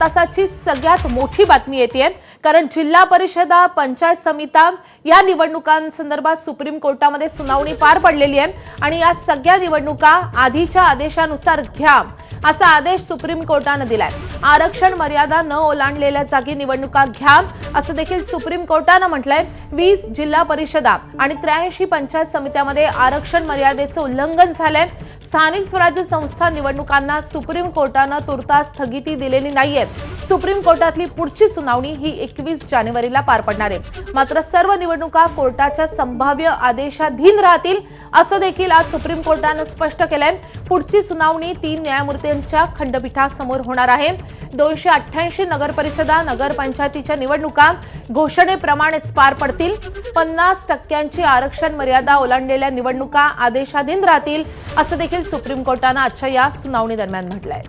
तासाची सगळ्यात मोठी बातमी येते कारण जिल्हा परिषदा पंचायत समित्या या निवडणुकांसंदर्भात सुप्रीम कोर्टामध्ये सुनावणी पार पडलेली आहे आणि या सगळ्या निवडणुका आधीच्या आदेशानुसार घ्या असा आदेश सुप्रीम कोर्टाने दिलाय। आरक्षण मर्यादा न ओलांडलेल्या जागी निवडणुका घ्या असं देखील सुप्रीम कोर्टाने म्हटलंय। 20 जिल्हा परिषदा आणि 83 पंचायत समित्यांमध्ये आरक्षण मर्यादेचं उल्लंघन झालंय। स्थानिक स्वराज्य संस्था निवडणुकांना सुप्रीम कोर्टाने तुर्तास स्थगिती दिलेली नाहीये। सुप्रीम कोर्टातली पुढची सुनावणी ही 21 जानेवारीला पार पडणार आहे। मात्र सर्व निवडणुका कोर्टाच्या संभाव्य आदेशाधीन राहतील असं देखील आज सुप्रीम कोर्टाने स्पष्ट केलंय। पुढची सुनावणी 3 न्यायमूर्तींच्या खंडपीठासमोर होणार आहे। 288 नगरपरिषदा नगरपंचायतीच्या निवडणुका घोषणेप्रमाणेच पार पडतील। 50% आरक्षण मर्यादा ओलांडलेल्या निवडणुका आदेशाधीन राहतील असं देखील सुप्रीम कोर्टाने आजच्या या सुनावणी दरम्यान म्हटलंय।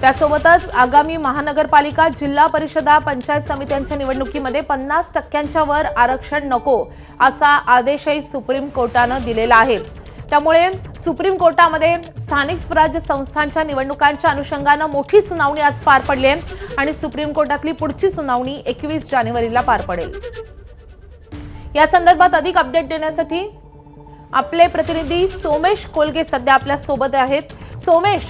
त्यासोबतच आगामी महानगरपालिका जिल्हा परिषदा पंचायत समित्यांच्या निवडणुकीमध्ये 50% वर आरक्षण नको असा आदेशही सुप्रीम कोर्टाने दिलेला आहे। त्यामुळे सुप्रीम कोर्टामध्ये स्थानिक स्वराज्य संस्थांच्या निवडणुकांच्या अनुषंगाने मोठी सुनावणी आज पार पडली आहे आणि सुप्रीम कोर्टातली पुढची सुनावणी 21 जानेवारीला पार पडेल। या संदर्भात अधिक अपडेट देण्यासाठी आपले प्रतिनिधी सोमेश कोलगे सध्या आपल्या सोबत आहेत। सोमेश,